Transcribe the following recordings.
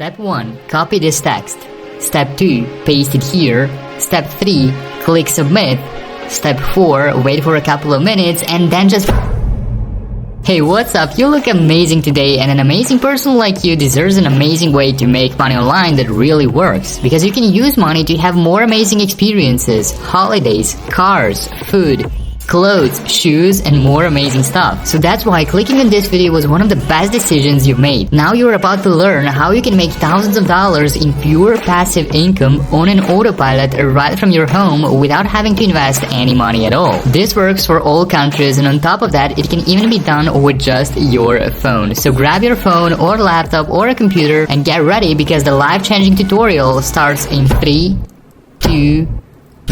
Step 1. Copy this text. Step 2. Paste it here. Step 3. Click submit. Step 4. Wait for a couple of minutes and then just... Hey, what's up? You look amazing today, and an amazing person like you deserves an amazing way to make money online that really works. Because you can use money to have more amazing experiences, holidays, cars, food, clothes, shoes, and more amazing stuff. So that's why clicking on this video was one of the best decisions you've made. Now you're about to learn how you can make thousands of dollars in pure passive income on an autopilot right from your home without having to invest any money at all. This works for all countries, and on top of that, it can even be done with just your phone. So grab your phone or laptop or a computer and get ready, because the life-changing tutorial starts in 3, 2,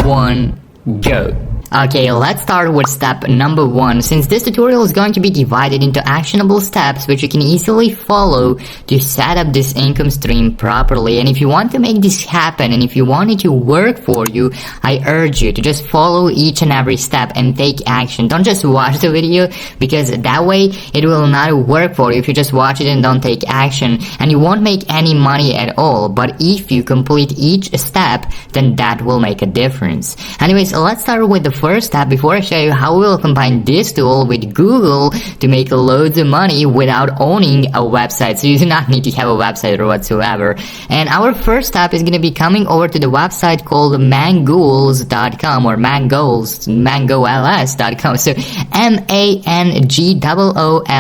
1, go. Okay, let's start with step number 1, since this tutorial is going to be divided into actionable steps which you can easily follow to set up this income stream properly. And if you want to make this happen, and if you want it to work for you, I urge you to just follow each and every step and take action. Don't just watch the video, because that way it will not work for you if you just watch it and don't take action, and you won't make any money at all. But if you complete each step, then that will make a difference. Anyways, let's start with the first step before I show you how we will combine this tool with Google to make loads of money without owning a website. So you do not need to have a website or whatsoever. And our first step is going to be coming over to the website called mangols.com or mangols.com. So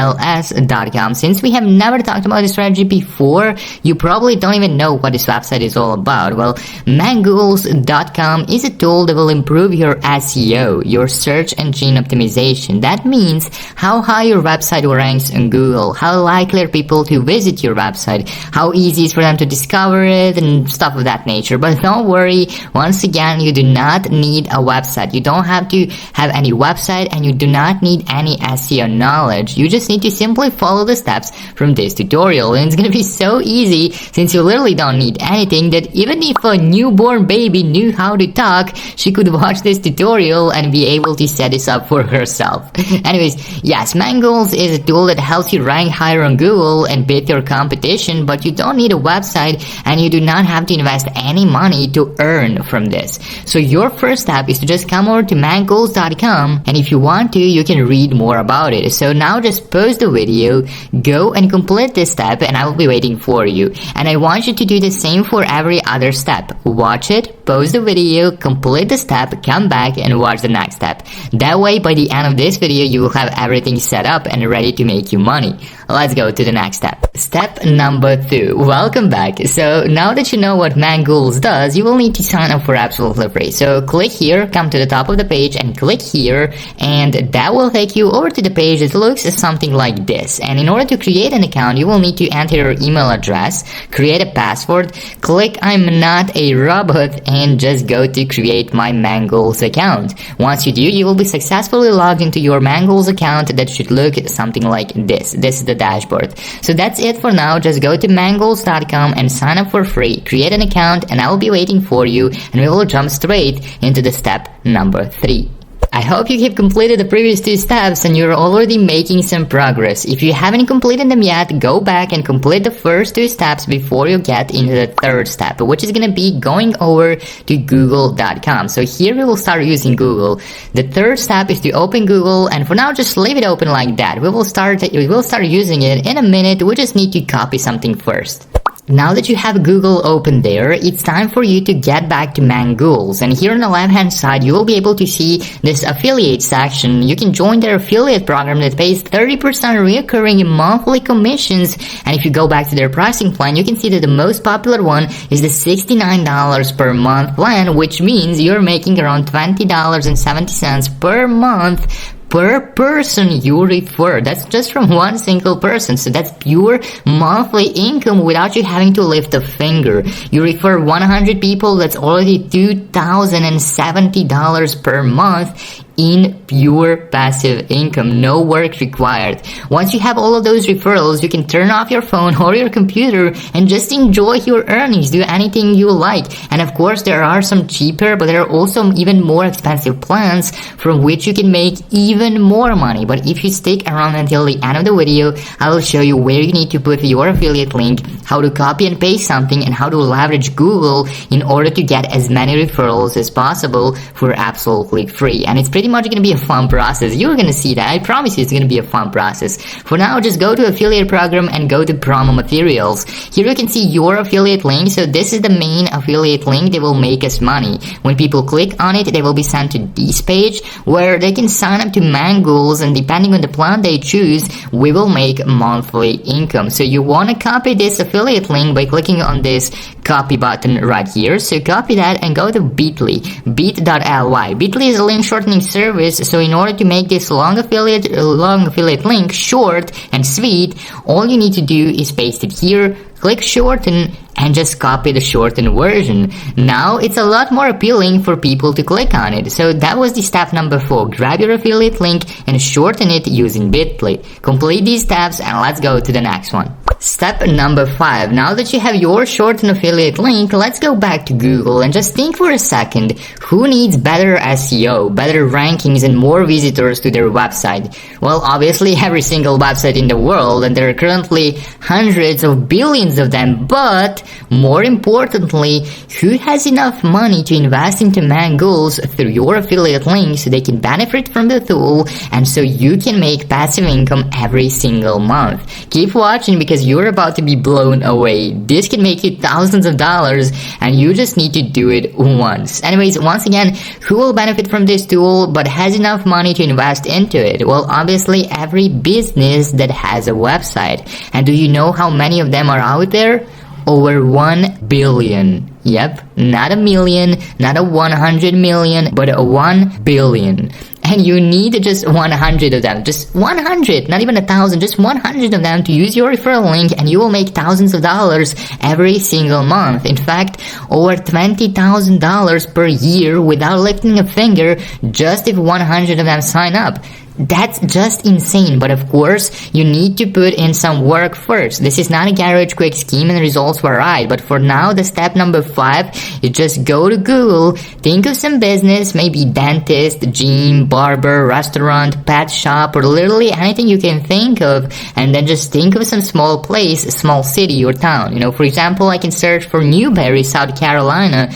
MANGOOLS.com. Since we have never talked about this strategy before, you probably don't even know what this website is all about. Well, mangols.com is a tool that will improve your SEO, your search engine optimization. That means how high your website ranks on Google, how likely are people to visit your website, how easy it is for them to discover it, and stuff of that nature. But don't worry, once again, you do not need a website. You don't have to have any website, and you do not need any SEO knowledge. You just need to simply follow the steps from this tutorial, and it's gonna be so easy, since you literally don't need anything, that even if a newborn baby knew how to talk, she could watch this tutorial and be able to set this up for herself. Anyways, yes, Mangols is a tool that helps you rank higher on Google and beat your competition, but you don't need a website, and you do not have to invest any money to earn from this. So your first step is to just come over to mangols.com, and if you want to, you can read more about it. So now just pause the video, go and complete this step, and I will be waiting for you. And I want you to do the same for every other step. Watch it, pause the video, complete the step, come back and watch the next step. That way, by the end of this video, you will have everything set up and ready to make you money. Let's go to the next step. Step number 2. Welcome back. So now that you know what Mangols does, you will need to sign up for absolutely free. So click here, come to the top of the page and click here, and that will take you over to the page that looks something like this. And in order to create an account, you will need to enter your email address, create a password, click I'm not a robot, and just go to create my Mangols account. Once you do, you will be successfully logged into your Mangols account that should look something like this. This is the dashboard. So that's it for now. Just go to mangols.com and sign up for free. Create an account, and I will be waiting for you, and we will jump straight into the step number 3. I hope you have completed the previous 2 steps and you're already making some progress. If you haven't completed them yet, go back and complete the first 2 steps before you get into the 3rd step, which is going to be going over to google.com. So here we will start using Google. The 3rd step is to open Google, and for now just leave it open like that. We will start using it in a minute. We just need to copy something first. Now that you have Google open there, it's time for you to get back to Mangols. And here on the left hand side, you will be able to see this affiliate section. You can join their affiliate program that pays 30% recurring monthly commissions. And if you go back to their pricing plan, you can see that the most popular one is the $69 per month plan, which means you're making around $20.70 per month per person you refer. That's just from one single person. So that's pure monthly income without you having to lift a finger. You refer 100 people, that's already $2,070 per month in pure passive income, no work required. Once you have all of those referrals, you can turn off your phone or your computer and just enjoy your earnings, do anything you like. And of course, there are some cheaper, but there are also even more expensive plans from which you can make even more money. But if you stick around until the end of the video, I will show you where you need to put your affiliate link, how to copy and paste something, and how to leverage Google in order to get as many referrals as possible for absolutely free. And it's pretty much going to be a fun process. You're going to see that. I promise you it's going to be a fun process. For now, just go to affiliate program and go to promo materials. Here you can see your affiliate link. So this is the main affiliate link that will make us money. When people click on it, they will be sent to this page where they can sign up to Mangools, and depending on the plan they choose, we will make monthly income. So you want to copy this affiliate link by clicking on this copy button right here. So copy that and go to bit.ly, bit.ly. Bit.ly is a link shortening service. So in order to make this long affiliate link short and sweet, all you need to do is paste it here, click shorten, and just copy the shortened version. Now it's a lot more appealing for people to click on it. So that was the step number 4. Grab your affiliate link and shorten it using Bitly. Complete these steps and let's go to the next one. Step number 5. Now that you have your shortened affiliate link, let's go back to Google and just think for a second, who needs better SEO, better rankings, and more visitors to their website? Well, obviously every single website in the world, and there are currently hundreds of billions of them, but more importantly, who has enough money to invest into Mangools through your affiliate link so they can benefit from the tool and so you can make passive income every single month? Keep watching because you're about to be blown away. This can make you thousands of dollars and you just need to do it once. Anyways, once again, who will benefit from this tool but has enough money to invest into it? Well, obviously every business that has a website. And do you know how many of them are out there? Over 1 billion. Yep, not a million, not a 100 million, but a 1 billion. And you need just 100 of them, just 100, not even 1,000, just 100 of them to use your referral link, and you will make thousands of dollars every single month. In fact, over $20,000 per year without lifting a finger, just if 100 of them sign up. That's just insane, but of course, you need to put in some work first. This is not a garage quick scheme and results were right, but for now, the step number 5 is just go to Google, think of some business, maybe dentist, gym, barber, restaurant, pet shop, or literally anything you can think of, and then just think of some small place, small city or town. You know, for example, I can search for Newberry, South Carolina,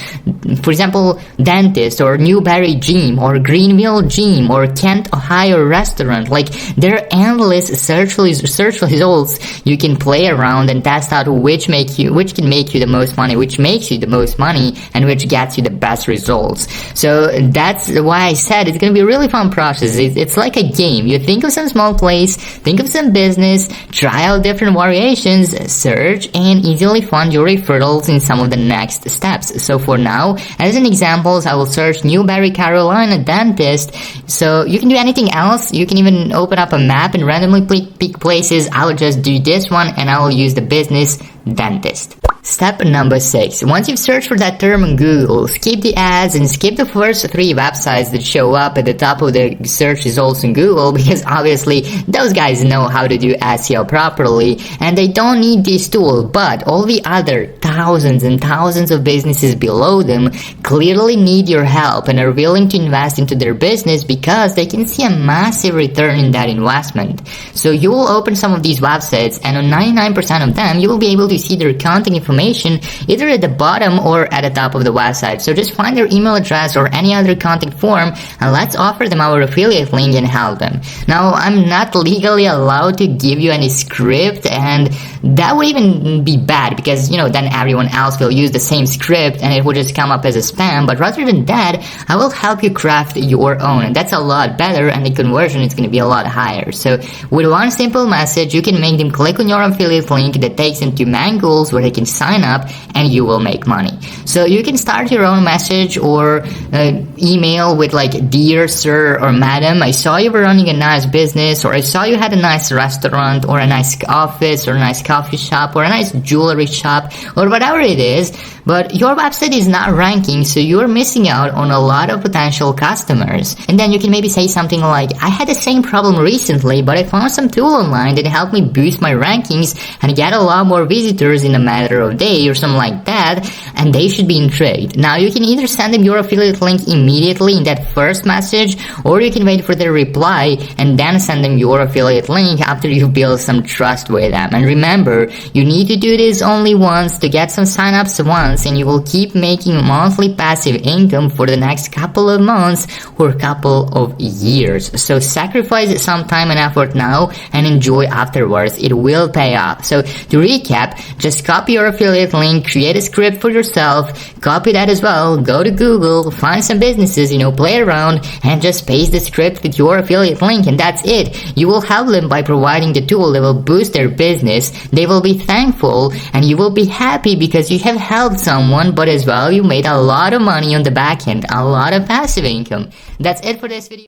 for example, dentist, or Newberry gym, or Greenville gym, or Kent, Ohio restaurant. Like, there are endless search results you can play around and test out which can make you the most money, which makes you the most money, and which gets you the best results. So that's why I said it's going to be a really fun process. It's like a game. You think of some small place, think of some business, try out different variations, search, and easily fund your referrals in some of the next steps. So for now, as an example, I will search Newberry, Carolina dentist. So you can do anything else. You can even open up a map and randomly pick places. I'll just do this one and I will use the business dentist. Step number 6. Once you've searched for that term on Google, skip the ads and skip the first 3 websites that show up at the top of the search results in Google, because obviously those guys know how to do SEO properly and they don't need this tool, but all the other thousands and thousands of businesses below them clearly need your help and are willing to invest into their business because they can see a massive return in that investment. So you will open some of these websites and on 99% of them you will be able to see their contact information either at the bottom or at the top of the website. So just find their email address or any other contact form and let's offer them our affiliate link and help them. Now, I'm not legally allowed to give you any script, and that would even be bad because, you know, then everyone else will use the same script and it would just come up as a spam. But rather than that, I will help you craft your own, and that's a lot better and the conversion is going to be a lot higher. So with one simple message, you can make them click on your affiliate link that takes them to Mangools where they can sign up and you will make money. So you can start your own message or email with like, dear sir or madam, I saw you were running a nice business, or I saw you had a nice restaurant or a nice office or a nice coffee shop or a nice jewelry shop or whatever it is, but your website is not ranking, so you're missing out on a lot of potential customers. And then you can maybe say something like, I had the same problem recently, but I found some tool online that helped me boost my rankings and get a lot more visitors in a matter of days or something like that, and they should be intrigued. Now you can either send them your affiliate link immediately in that first message, or you can wait for their reply and then send them your affiliate link after you've built some trust with them. And remember, you need to do this only once to get some signups once, and you will keep making monthly passive income for the next couple of months or couple of years. So sacrifice some time and effort now and enjoy afterwards. It will pay off. So to recap, just copy your affiliate link, create a script for yourself, copy that as well, go to Google, find some businesses, play around, and just paste the script with your affiliate link, and that's it. You will help them by providing the tool that will boost their business. They will be thankful and you will be happy because you have helped someone, but as well you made a lot of money on the back end, a lot of passive income. That's it for this video.